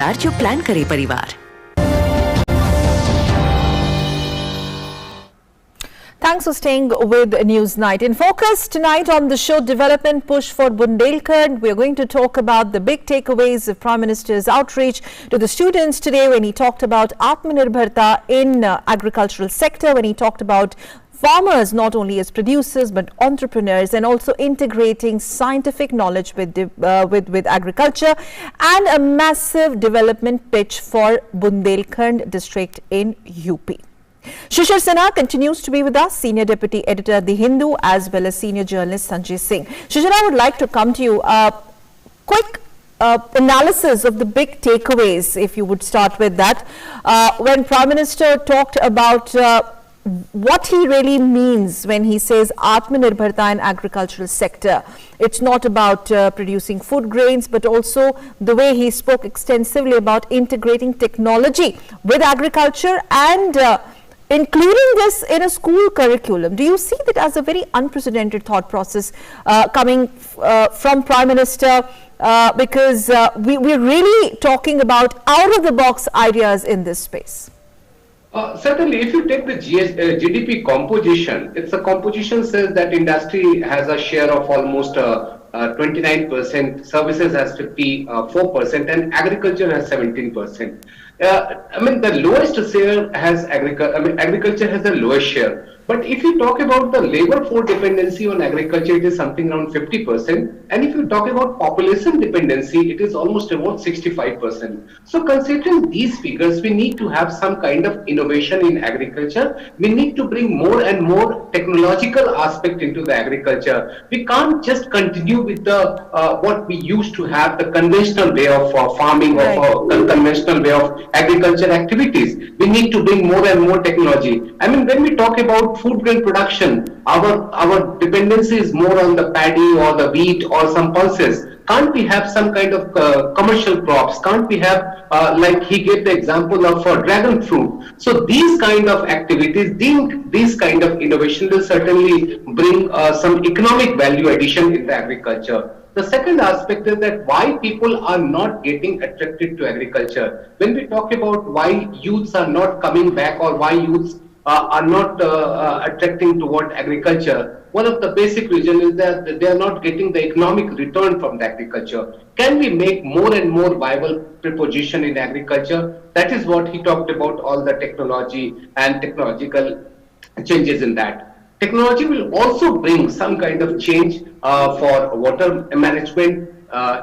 जो प्लान करे परिवार। Thanks for staying with Newsnight. In focus tonight on the show, development push for Bundelkhand. We are going to talk about the big takeaways of Prime Minister's outreach to the students today when he talked about Atmanirbharta in agricultural sector, when he talked about farmers not only as producers but entrepreneurs, and also integrating scientific knowledge with agriculture, and a massive development pitch for Bundelkhand district in UP. Shishir Sinha continues to be with us, Senior Deputy Editor at The Hindu, as well as Senior Journalist Sanjay Singh. Shishir, I would like to come to you. Quick analysis of the big takeaways, if you would start with that. When Prime Minister talked about what he really means when he says Atmanirbharta in agricultural sector. It's not about producing food grains, but also the way he spoke extensively about integrating technology with agriculture and including this in a school curriculum. Do you see that as a very unprecedented thought process coming from Prime Minister? Because we're really talking about out-of-the-box ideas in this space. Certainly, if you take the GDP composition, it's a composition says that industry has a share of almost 29%, services has 54%, and agriculture has 17%. I mean, the lowest share has agriculture has the lowest share. But if you talk about the labor force dependency on agriculture, it is something around 50%. And if you talk about population dependency, it is almost about 65%. So considering these figures, we need to have some kind of innovation in agriculture. We need to bring more and more technological aspect into the agriculture. We can't just continue with the what we used to have, the conventional way of farming or conventional way of agriculture activities. We need to bring more and more technology. I mean, when we talk about food grain production, our dependency is more on the paddy or the wheat or some pulses. Can't we have some kind of commercial crops? Can't we have, like he gave the example of dragon fruit? So these kind of activities, these kind of innovation will certainly bring some economic value addition in the agriculture. The second aspect is that why people are not getting attracted to agriculture. When we talk about why youths are not coming back or why youths are not attracting toward agriculture, one of the basic reasons is that they are not getting the economic return from the agriculture. Can we make more and more viable proposition in agriculture? That is what he talked about, all the technology and technological changes in that. Technology will also bring some kind of change for water management,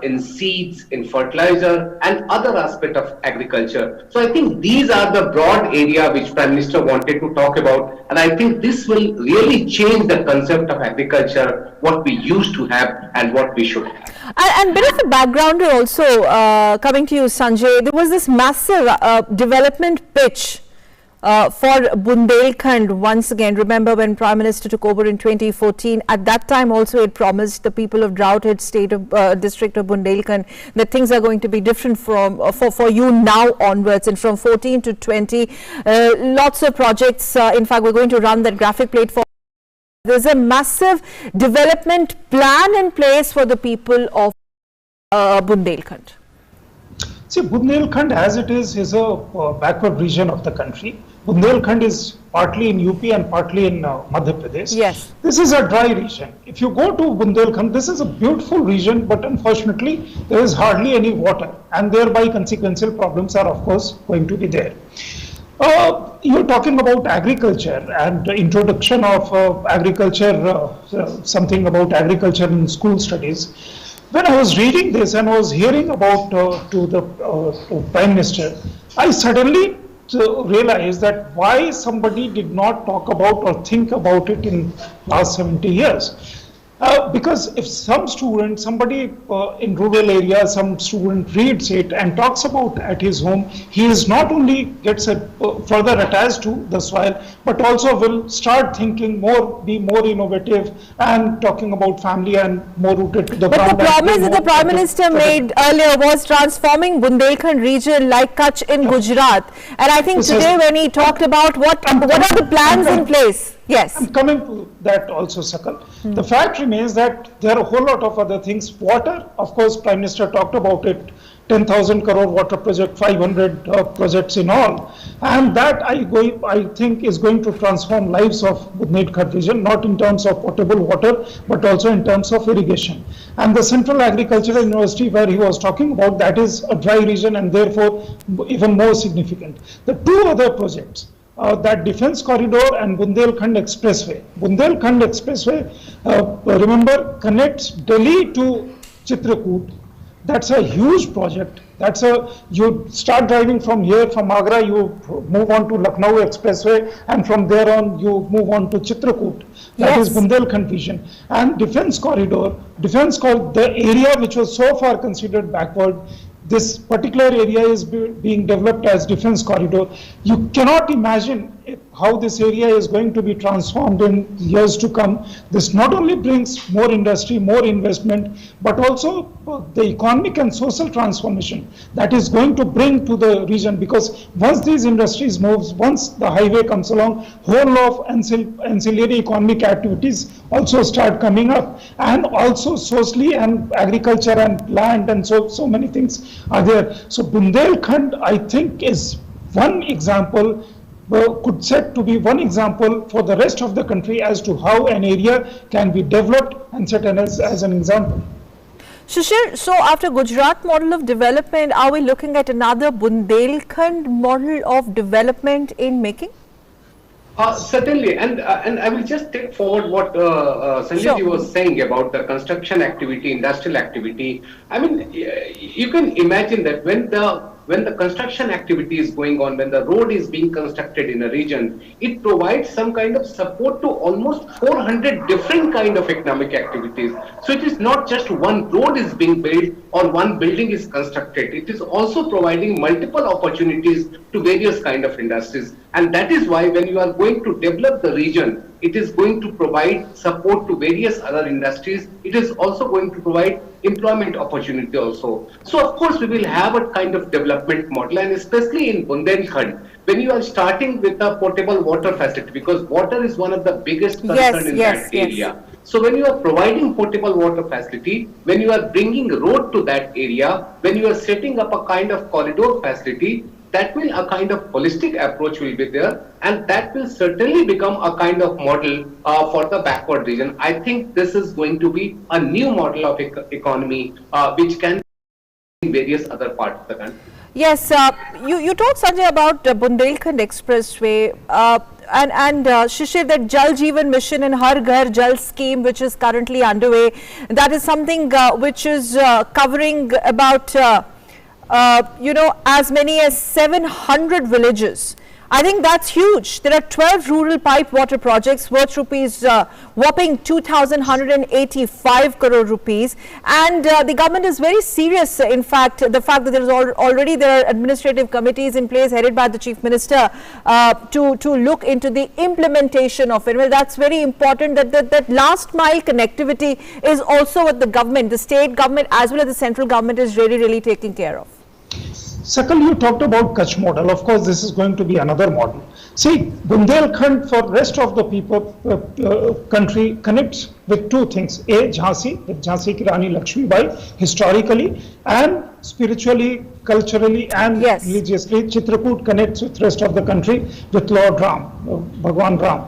in seeds, in fertilizer, and other aspect of agriculture. So I think these are the broad area which Prime Minister wanted to talk about, and I think this will really change the concept of agriculture, what we used to have and what we should have. And bit of a backgrounder also, coming to you, Sanjay, there was this massive development pitch for Bundelkhand once again. Remember when Prime Minister took over in 2014, at that time also it promised the people of drought-hit state of district of Bundelkhand that things are going to be different from for you now onwards, and from 14 to 20 lots of projects. In fact, we're going to run that graphic plate for. There's a massive development plan in place for the people of Bundelkhand. See, Bundelkhand as it is a backward region of the country. Bundelkhand is partly in UP and partly in Madhya Pradesh. Yes. This is a dry region. If you go to Bundelkhand, this is a beautiful region, but unfortunately there is hardly any water, and thereby consequential problems are of course going to be there. You're talking about agriculture and the introduction of agriculture, something about agriculture in school studies. When I was reading this and was hearing about to the Prime Minister, I suddenly realized that why somebody did not talk about or think about it in last 70 years. Because if somebody in rural area, some student reads it and talks about at his home, he is not only gets further attached to the soil, but also will start thinking more, be more innovative, and talking about family and more rooted to the ground. But the promise that the Prime Minister made earlier was transforming Bundelkhand region like Kutch in Gujarat. And I think today when he talked about what are the plans in place. Yes. I'm coming to that also, Sakal. The fact remains that there are a whole lot of other things. Water, of course, Prime Minister talked about it. 10,000 crore water project, 500 projects in all. And that I think is going to transform lives of Bundelkhand region, not in terms of potable water, but also in terms of irrigation. And the Central Agricultural University where he was talking about, that is a dry region and therefore even more significant. The two other projects, that Defence Corridor and Bundelkhand Expressway. Bundelkhand Expressway, remember, connects Delhi to Chitrakoot. That's a huge project. You start driving from here, from Agra, you move on to Lucknow Expressway, and from there on you move on to Chitrakoot. That is Bundelkhand region. And Defence Corridor, the area which was so far considered backward, this particular area is being developed as Defence Corridor. You cannot imagine how this area is going to be transformed in years to come. This not only brings more industry, more investment, but also the economic and social transformation that is going to bring to the region, because once these industries moves, once the highway comes along, whole of ancillary economic activities also start coming up, and also socially and agriculture and land and so many things are there. So Bundelkhand, I think, is one example, could set to be one example for the rest of the country as to how an area can be developed and set as an example. Shishir, so after Gujarat model of development, are we looking at another Bundelkhand model of development in making? Certainly, and I will just take forward what Sanjay was saying about the construction activity, industrial activity. I mean, you can imagine that when the construction activity is going on, when the road is being constructed in a region, it provides some kind of support to almost 400 different kind of economic activities. So it is not just one road is being built or one building is constructed. It is also providing multiple opportunities to various kind of industries. And that is why when you are going to develop the region, it is going to provide support to various other industries. It is also going to provide employment opportunity also. So of course we will have a kind of development model, and especially in Bundelkhand, when you are starting with a potable water facility, because water is one of the biggest concern in that area. So when you are providing potable water facility, when you are bringing road to that area, when you are setting up a kind of corridor facility, that will a kind of holistic approach will be there, and that will certainly become a kind of model for the backward region. I think this is going to be a new model of economy which can be in various other parts of the country. Yes, you told Sanjay about Bundelkhand Expressway and Shishir, that Jal Jeevan Mission and Har Ghar Jal scheme which is currently underway, that is something which is covering about as many as 700 villages. I think that's huge. There are 12 rural pipe water projects worth rupees whopping 2,185 crore rupees, and the government is very serious. In fact, the fact that there is already there are administrative committees in place headed by the Chief Minister to look into the implementation of it. Well, that's very important. That last mile connectivity is also what the government, the state government as well as the central government is really taking care of. Sakal, you talked about Kutch model. Of course, this is going to be another model. See, Bundelkhand for rest of the people, country connects with two things. A, Jhansi, with Jhansi ki Rani Lakshmi Bai, historically and spiritually, culturally and religiously. Chitrakoot connects with rest of the country with Lord Ram, Bhagwan Ram.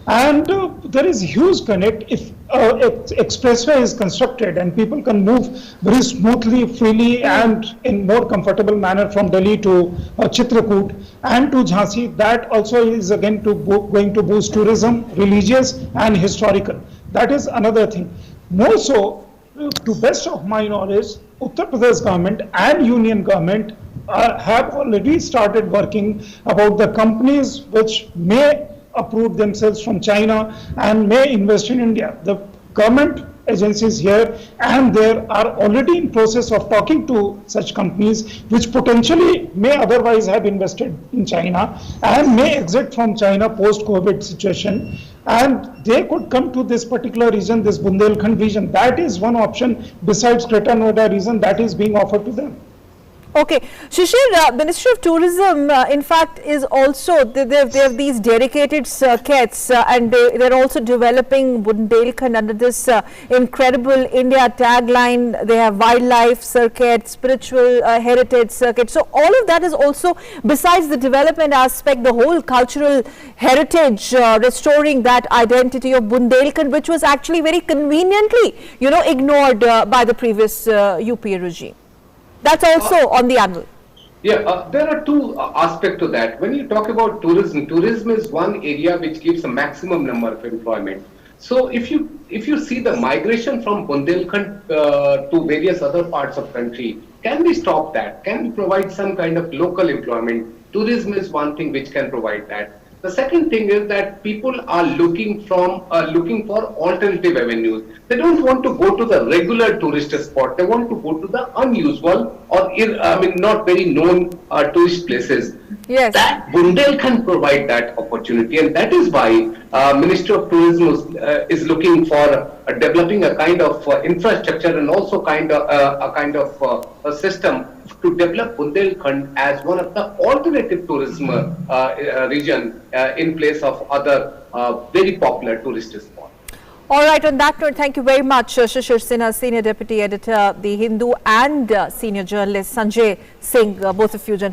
And there is huge connect. If expressway is constructed and people can move very smoothly, freely and in more comfortable manner from Delhi to Chitrakoot and to Jhansi, that also is again going to boost tourism, religious and historical. That is another thing. More so, to best of my knowledge, Uttar Pradesh government and union government have already started working about the companies which may uproot themselves from China and may invest in India. The government agencies here and there are already in process of talking to such companies which potentially may otherwise have invested in China and may exit from China post-COVID situation, and they could come to this particular region, this Bundelkhand region. That is one option besides Greater Noida region that is being offered to them. Okay, Shishir, Ministry of Tourism, in fact, is also they have these dedicated circuits, and they're also developing Bundelkhand under this incredible India tagline. They have wildlife circuit, spiritual heritage circuit. So all of that is also, besides the development aspect, the whole cultural heritage, restoring that identity of Bundelkhand, which was actually very conveniently, ignored by the previous UP regime. That's also on the anvil. Yeah, there are two aspects to that. When you talk about tourism is one area which gives a maximum number of employment. So if you see the migration from Bundelkhand to various other parts of country, can we stop that? Can we provide some kind of local employment? Tourism is one thing which can provide that. The second thing is that people are looking for alternative avenues. They don't want to go to the regular tourist spot. They want to go to the unusual or not very known tourist places. Yes. That Bundelkhand provide that opportunity, and that is why Ministry of Tourism is looking for developing a kind of infrastructure and also a kind of a system to develop Bundelkhand as one of the alternative tourism region in place of other very popular tourist spots. All right, on that note, thank you very much, Shishir Sinha, Senior Deputy Editor, The Hindu, and senior journalist Sanjay Singh, both of you gentlemen.